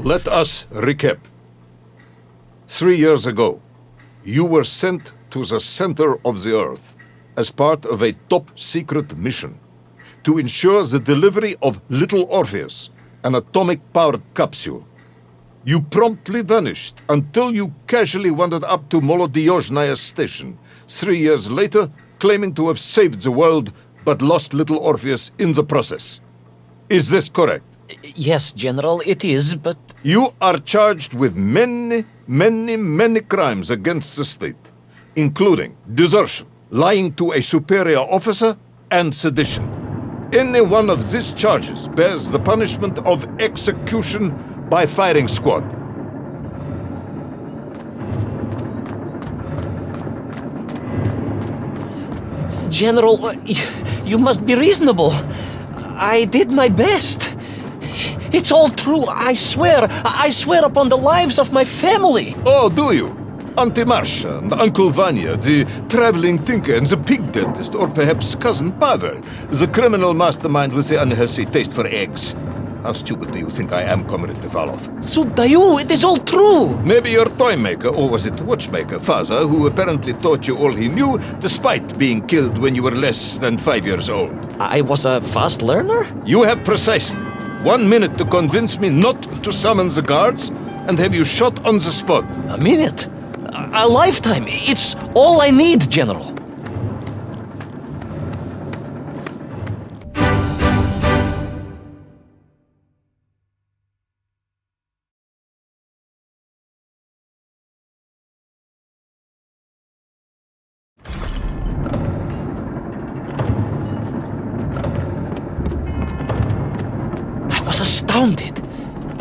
Let us recap. 3 years ago, you were sent to the center of the Earth as part of a top-secret mission to ensure the delivery of Little Orpheus, an atomic-powered capsule. You promptly vanished until you casually wandered up to Molodiyozhnaya station 3 years later, claiming to have saved the world but lost Little Orpheus in the process. Is this correct? Yes, General, it is, but... You are charged with many crimes against the state, including desertion, lying to a superior officer, and sedition. Any one of these charges bears the punishment of execution by firing squad. General, you must be reasonable. I did my best. It's all true, I swear. I swear upon the lives of my family. Oh, do you? Auntie Marcia and Uncle Vanya, the traveling tinker and the pig dentist, or perhaps Cousin Pavel, the criminal mastermind with the unhealthy taste for eggs. How stupid do you think I am, Comrade Devalov? Subdayu, it is all true. Maybe your toy maker, or was it watchmaker, father, who apparently taught you all he knew, despite being killed when you were less than 5 years old. I was a fast learner? You have precisely 1 minute to convince me not to summon the guards, and have you shot on the spot. A minute? A lifetime. It's all I need, General. I was astounded.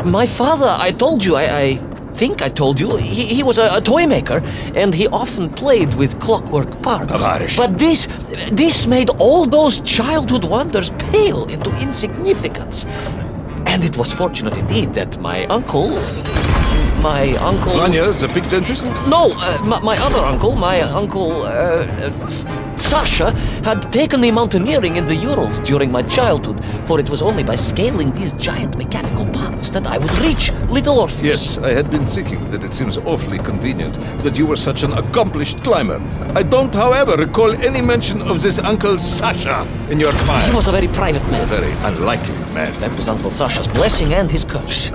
My father, I told you, I think I told you, he was a toy maker, and he often played with clockwork parts. Tavarish. But this made all those childhood wonders pale into insignificance. And it was fortunate indeed that my uncle... Vanya, the pig dentist? No, my other uncle, Sasha, had taken me mountaineering in the Urals during my childhood, for it was only by scaling these giant mechanical parts that I would reach Little Orpheus. Yes, I had been thinking that it seems awfully convenient that you were such an accomplished climber. I don't, however, recall any mention of this Uncle Sasha in your file. He was a very private man. A very unlikely man. That was Uncle Sasha's blessing and his curse.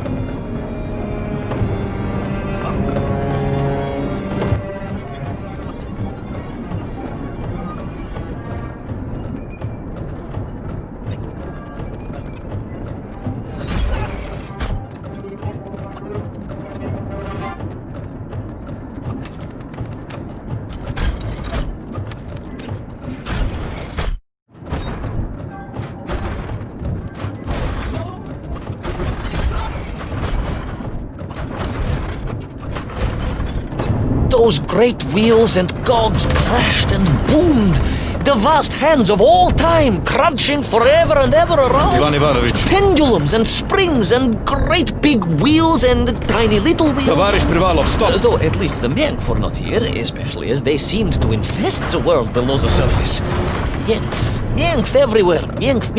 Those great wheels and cogs crashed and boomed. The vast hands of all time crunching forever and ever around. Ivan Ivanovich. Pendulums and springs and great big wheels and tiny little wheels. Tavarish Privalov, stop. Though at least the Menkf were not here, especially as they seemed to infest the world below the surface. Menkf everywhere. Menkf.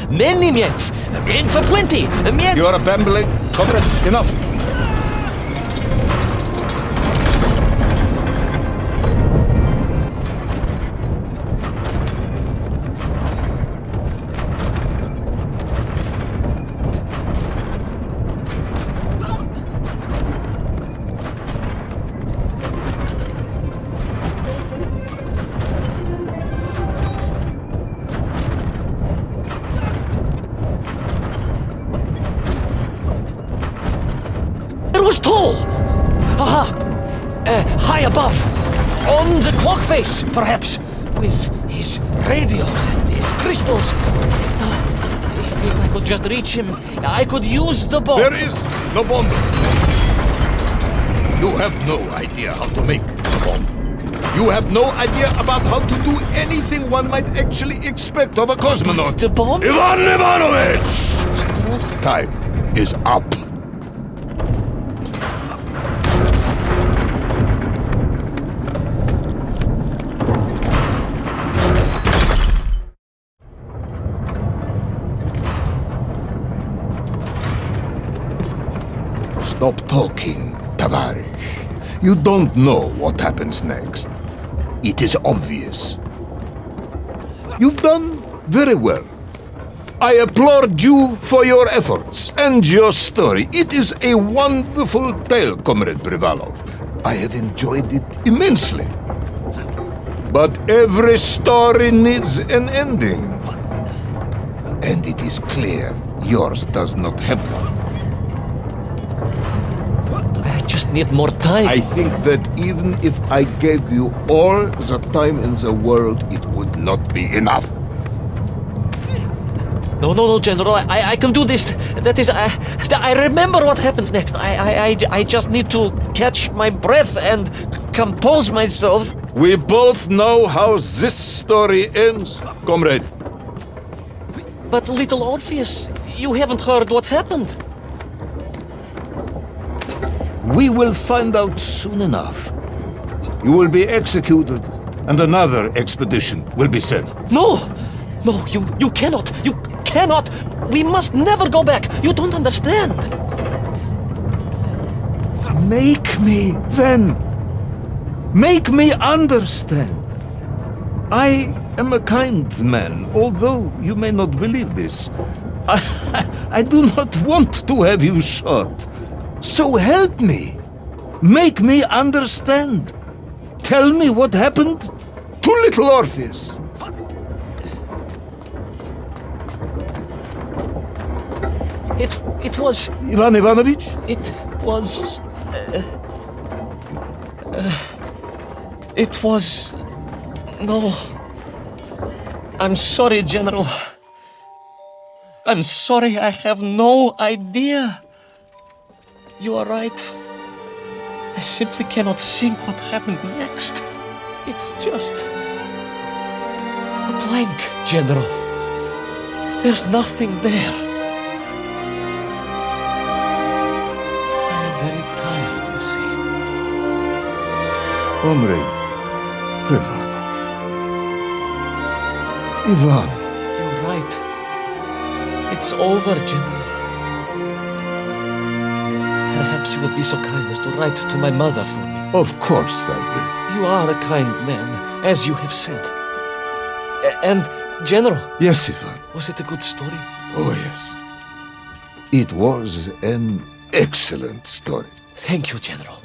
Many Menkf. Menkf aplenty. Menkf. You are babbling. Comrade, enough. Was tall! Aha! High above! On the clock face, perhaps! With his radios and his crystals! If I could just reach him, I could use the bomb! There is no bomb! You have no idea how to make a bomb. You have no idea about how to do anything one might actually expect of a cosmonaut. The bomb? Ivan Ivanovich! Time is up. Stop talking, Tavarish. You don't know what happens next. It is obvious. You've done very well. I applaud you for your efforts and your story. It is a wonderful tale, Comrade Privalov. I have enjoyed it immensely. But every story needs an ending. And it is clear yours does not have one. I just need more time. I think that even if I gave you all the time in the world, it would not be enough. No, General. I can do this. That is, I remember what happens next. I just need to catch my breath and compose myself. We both know how this story ends, comrade. But little Orpheus, you haven't heard what happened. We will find out soon enough. You will be executed, and another expedition will be sent. No, you cannot. You cannot. We must never go back. You don't understand. Make me, then. Make me understand. I am a kind man, although you may not believe this. I do not want to have you shot. So help me. Make me understand. Tell me what happened to little Orpheus. It was. Ivan Ivanovich? It was. It was. No. I'm sorry, General. I'm sorry, I have no idea. You are right. I simply cannot think what happened next. It's just a blank, General. There's nothing there. I am very tired, you see. Comrade Privalov. Ivan. You're right. It's over, General. Perhaps you would be so kind as to write to my mother for me. Of course I will. You are a kind man, as you have said. And, General, Yes, Ivan. was it a good story? Oh, yes. It was an excellent story. Thank you, General.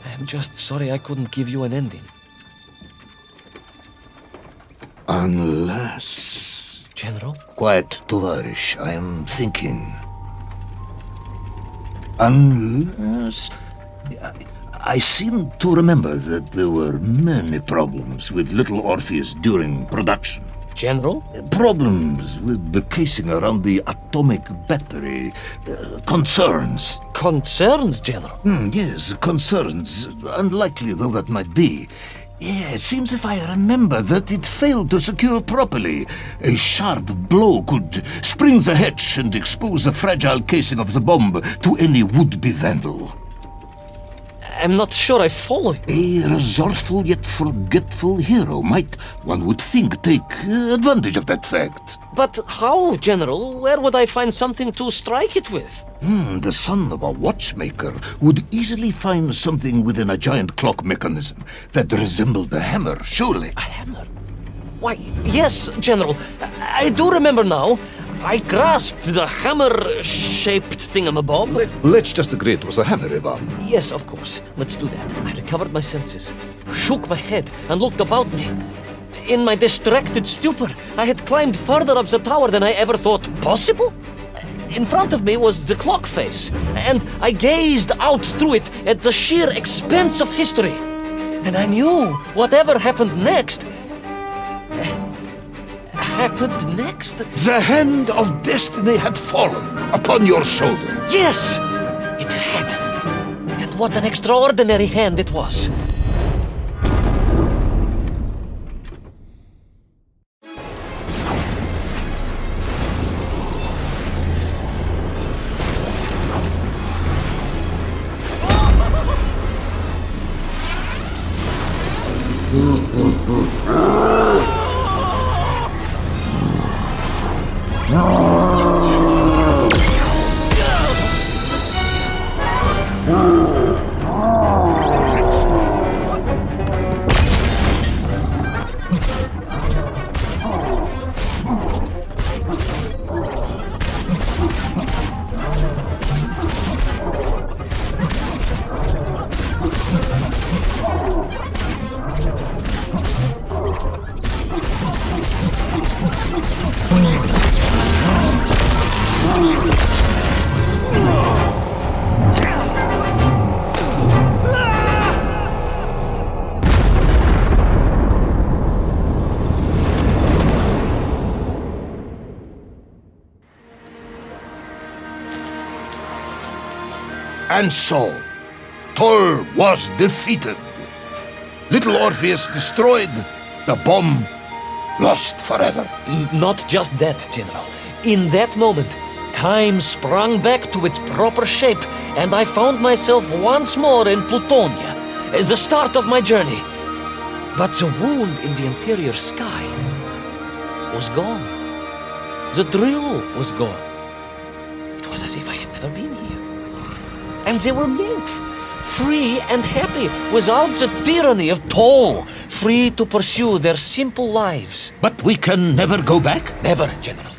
I am just sorry I couldn't give you an ending. Unless... General? Quiet, Tovarish. I am thinking. Unless... I seem to remember that there were many problems with little Orpheus during production. General? Problems with the casing around the atomic battery. Concerns. Concerns, General? Yes, concerns. Unlikely though that might be. Yeah, it seems if I remember that it failed to secure properly. A sharp blow could spring the hatch and expose the fragile casing of the bomb to any would-be vandal. I'm not sure I follow you. A resourceful yet forgetful hero might, one would think, take advantage of that fact. But how, General? Where would I find something to strike it with? The son of a watchmaker would easily find something within a giant clock mechanism that resembled a hammer, surely. A hammer? Why, yes, General. I do remember now. I grasped the hammer-shaped thingamabob. Let's just agree it was a hammer, Ivan. Yes, of course. Let's do that. I recovered my senses, shook my head, and looked about me. In my distracted stupor, I had climbed further up the tower than I ever thought possible. In front of me was the clock face, and I gazed out through it at the sheer expanse of history. And I knew whatever happened next... happened next? The hand of destiny had fallen upon your shoulder. Yes! It had. And what an extraordinary hand it was. And so, Thor was defeated. Little Orpheus destroyed, the bomb lost forever. Not just that, General. In that moment, time sprang back to its proper shape, and I found myself once more in Plutonia, as the start of my journey. But the wound in the interior sky was gone. The drill was gone. It was as if I had never been here. And they were nymph, free and happy, without the tyranny of toll, free to pursue their simple lives. But we can never go back? Never, General.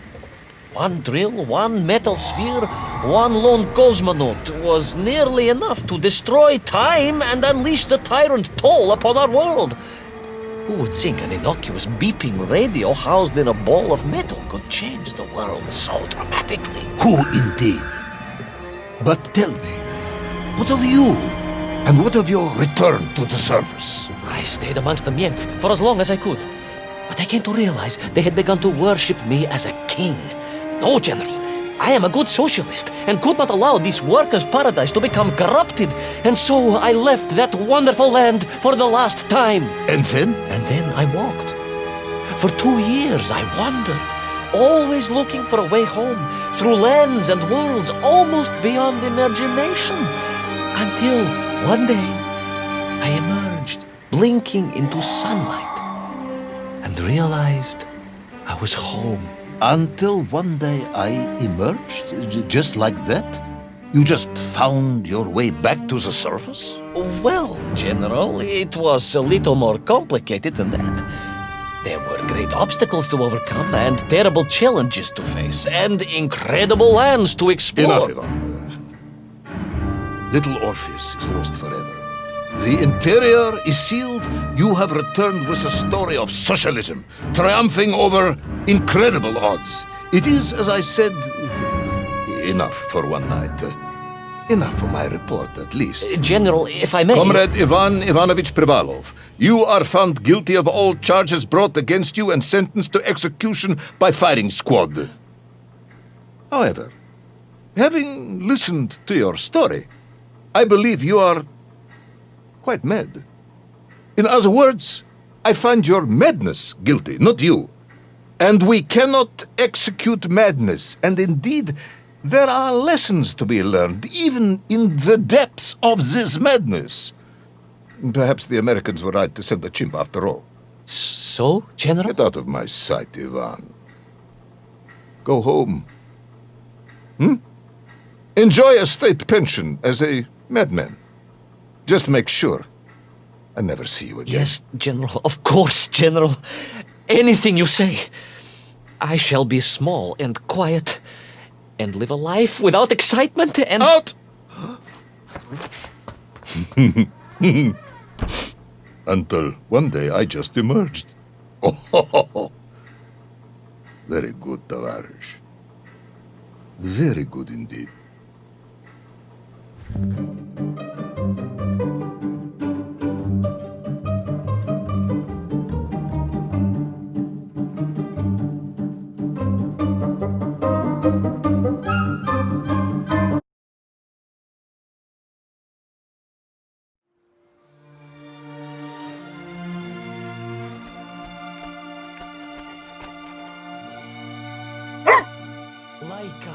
One drill, one metal sphere, one lone cosmonaut was nearly enough to destroy time and unleash the tyrant toll upon our world. Who would think an innocuous beeping radio housed in a ball of metal could change the world so dramatically? Who indeed? But tell me, what of you? And what of your return to the surface? I stayed amongst the Mienk for as long as I could. But I came to realize they had begun to worship me as a king. No, General. I am a good socialist and could not allow this workers' paradise to become corrupted. And so I left that wonderful land for the last time. And then? And then I walked. For 2 years I wandered, always looking for a way home, through lands and worlds almost beyond imagination. Until one day I emerged, blinking into sunlight, and realized I was home. Until one day I emerged, just like that? You just found your way back to the surface? Well, General, it was a little more complicated than that. There were great obstacles to overcome, and terrible challenges to face, and incredible lands to explore. Enough, Ivan. Little Orpheus is lost forever. The interior is sealed. You have returned with a story of socialism, triumphing over incredible odds. It is, as I said, enough for one night. Enough for my report, at least. General, if I may... Comrade Ivan Ivanovich Privalov, you are found guilty of all charges brought against you and sentenced to execution by firing squad. However, having listened to your story, I believe you are quite mad. In other words, I find your madness guilty, not you. And we cannot execute madness. And indeed, there are lessons to be learned, even in the depths of this madness. Perhaps the Americans were right to send a chimp after all. So, General? Get out of my sight, Ivan. Go home. Enjoy a state pension as a madman. Just make sure I never see you again. Yes, General. Of course, General. Anything you say. I shall be small and quiet and live a life without excitement and... Out! Until one day I just emerged. Oh, very good, Tavarish. Very good indeed. Laika.